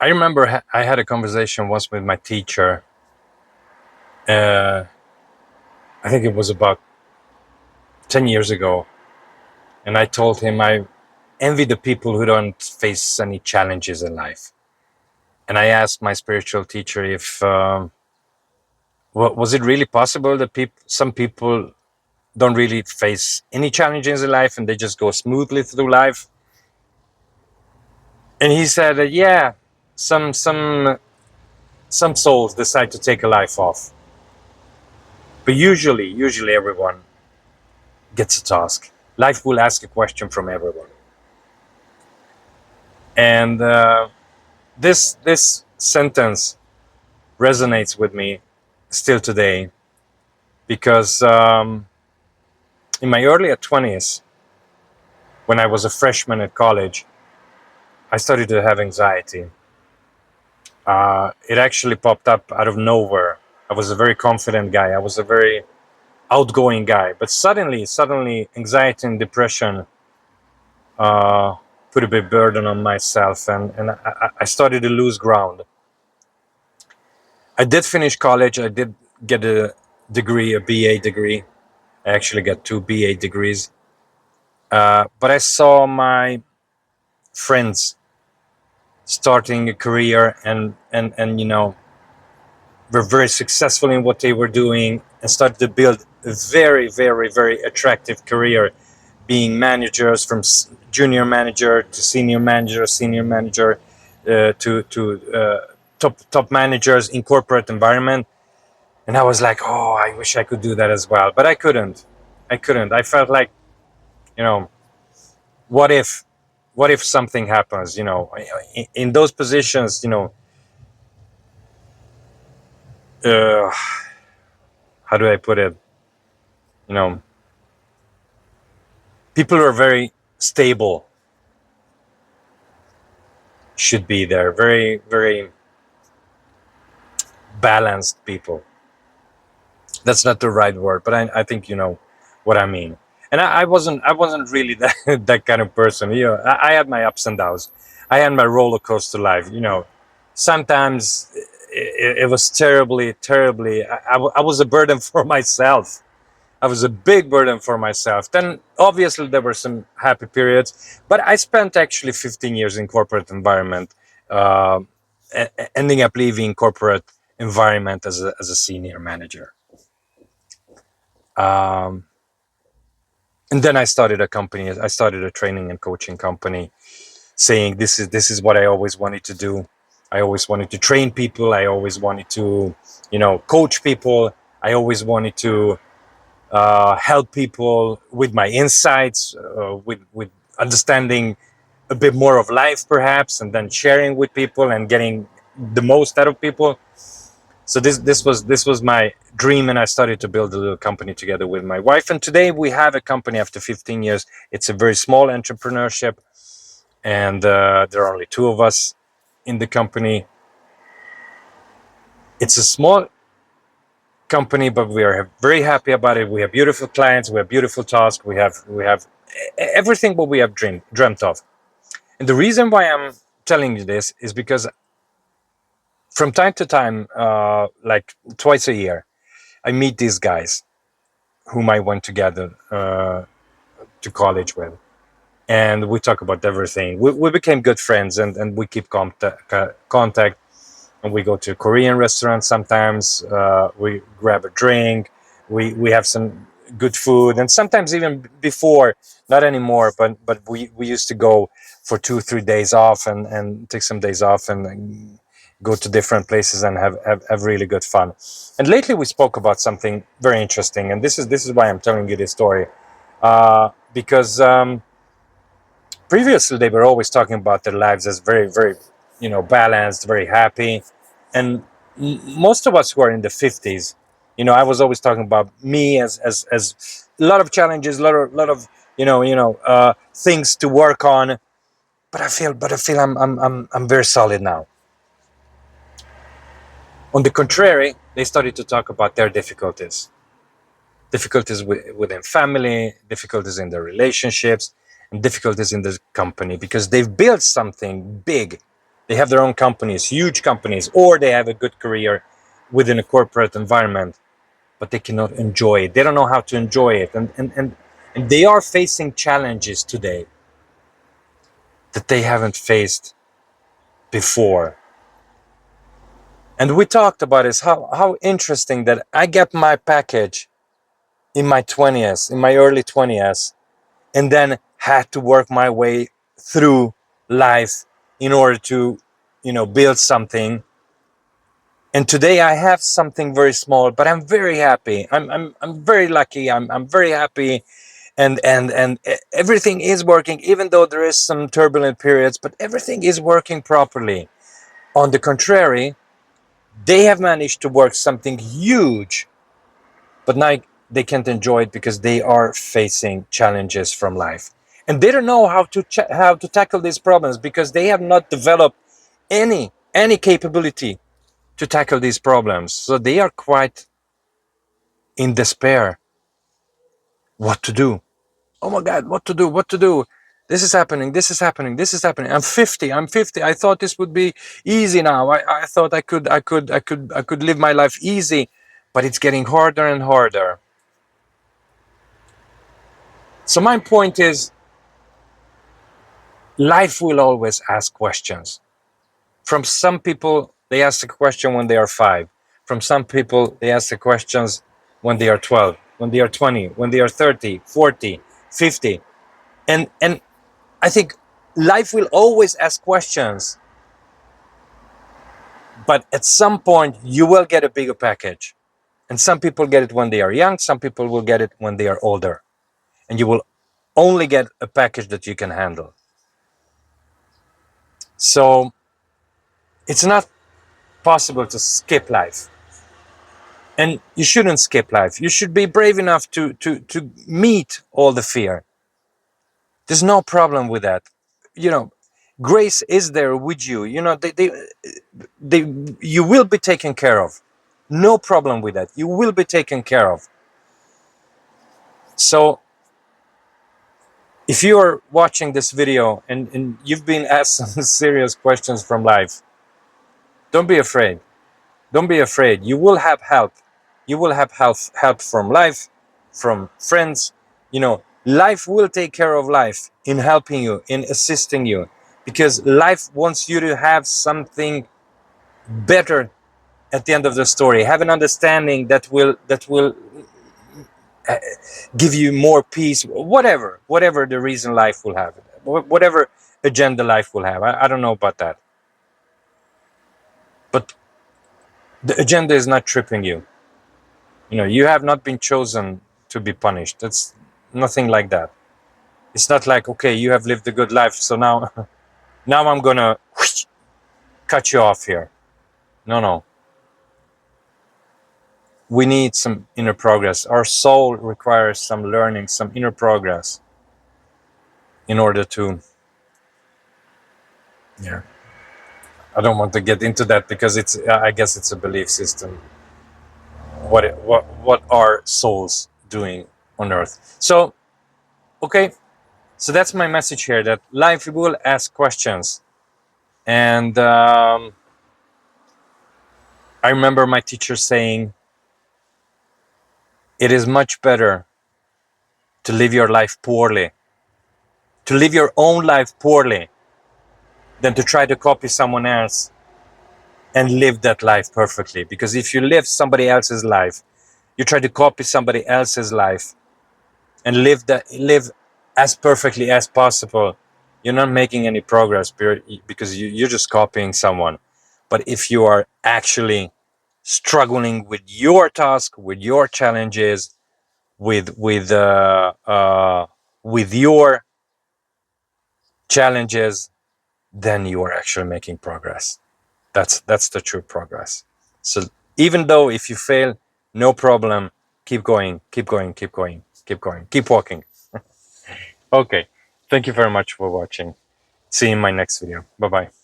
I remember I had a conversation once with my teacher. Uh, I think it was about 10 years ago. And I told him I envy the people who don't face any challenges in life. And I asked my spiritual teacher if was it really possible that some people don't really face any challenges in life and they just go smoothly through life. And he said that yeah, some souls decide to take a life off, but usually everyone gets a task. Life will ask a question from everyone, and this sentence resonates with me still today because in my earlier 20s, when I was a freshman at college, I started to have anxiety. It actually popped up out of nowhere. I was a very confident guy. I was a very outgoing guy, but suddenly, anxiety and depression put a big burden on myself, and I started to lose ground. I did finish college. I did get a degree, a BA degree. I actually got two BA degrees. But I saw my friends starting a career and were very successful in what they were doing and started to build a very attractive career, being managers from junior manager to senior manager to top managers in corporate environment. And I was like, oh, I wish I could do that as well, but I couldn't. I felt like, you know, what if something happens, in those positions, uh, how do I put it? You know, people who are very stable should be there. Very balanced people. That's not the right word, but I think you know what I mean. And I wasn't really that kind of person. I had my ups and downs. I had my roller coaster life. Sometimes it was terribly. I was a burden for myself. I was a big burden for myself. Then obviously there were some happy periods, but I spent actually 15 years in corporate environment, uh, ending up leaving corporate environment as a senior manager. Um, and then I started a company. I started a training and coaching company, saying this is what I always wanted to do. I always wanted to train people. I always wanted to, coach people. I always wanted to help people with my insights, with understanding a bit more of life, perhaps, and then sharing with people and getting the most out of people. So this was my dream, and I started to build a little company together with my wife. And today we have a company after 15 years. It's a very small entrepreneurship, and there are only two of us in the company. It's a small company, but we are very happy about it. We have beautiful clients, we have beautiful tasks, we have everything what we have dreamt of. And the reason why I'm telling you this is because from time to time, like twice a year, I meet these guys whom I went together to college with, and we talk about everything. We became good friends, and we keep contact. And we go to a Korean restaurant sometimes. We grab a drink. We have some good food, and sometimes even before, not anymore. But we used to go for 2-3 days off and take some days off and go to different places and have really good fun. And lately we spoke about something very interesting, and this is why I'm telling you this story, because previously they were always talking about their lives as very balanced, very happy, and most of us who are in the 50s, I was always talking about me as a lot of challenges, a lot of things to work on, but I feel I'm very solid now. On the contrary, they started to talk about their difficulties within family, difficulties in their relationships, and difficulties in the company because they've built something big. They have their own companies, huge companies, or they have a good career within a corporate environment, but they cannot enjoy it. They don't know how to enjoy it. And they are facing challenges today that they haven't faced before. And we talked about this, how interesting that I get my package in my 20s, in my early 20s, and then had to work my way through life in order to, build something. And today I have something very small, but I'm very happy. I'm very lucky. I'm very happy, and everything is working, even though there is some turbulent periods. But everything is working properly. On the contrary, they have managed to work something huge, but now they can't enjoy it because they are facing challenges from life, and they don't know how to tackle these problems because they have not developed any capability to tackle these problems. So they are quite in despair. What to do? Oh my God, what to do? What to do? This is happening. This is happening. This is happening. I'm 50. I'm 50. I thought this would be easy now. I thought I could live my life easy, but it's getting harder and harder. So my point is, life will always ask questions. From some people, they ask the question when they are 5. From some people, they ask the questions when they are 12, when they are 20, when they are 30, 40, 50. And I think life will always ask questions, but at some point you will get a bigger package. And some people get it when they are young, some people will get it when they are older. And you will only get a package that you can handle. So it's not possible to skip life. And you shouldn't skip life. You should be brave enough to meet all the fear. There's no problem with that. Grace is there with you. They you will be taken care of. No problem with that. You will be taken care of. So if you are watching this video and you've been asked some serious questions from life, don't be afraid. Don't be afraid. You will have help. You will have help from life, from friends. Life will take care of life in helping you, in assisting you, because life wants you to have something better at the end of the story. Have an understanding that will give you more peace. Whatever the reason life will have, whatever agenda life will have. I don't know about that, but the agenda is not tripping you. You have not been chosen to be punished. It's nothing like that. It's not like, okay, you have lived a good life, so now now I'm gonna cut you off here. No. We need some inner progress. Our soul requires some learning, some inner progress in order to, yeah. I don't want to get into that because I guess it's a belief system. What are souls doing on earth? So, okay, so that's my message here, that life will ask questions. And I remember my teacher saying, it is much better to live your life poorly, to live your own life poorly, than to try to copy someone else and live that life perfectly. Because if you live somebody else's life, you try to copy somebody else's life and live as perfectly as possible, you're not making any progress because you're just copying someone. But if you are actually struggling with your task, with your challenges, with your challenges, then you are actually making progress. That's the true progress. So even though if you fail, no problem, keep going, keep going, keep going, keep going, keep walking. Okay, thank you very much for watching. See you in my next video. Bye bye.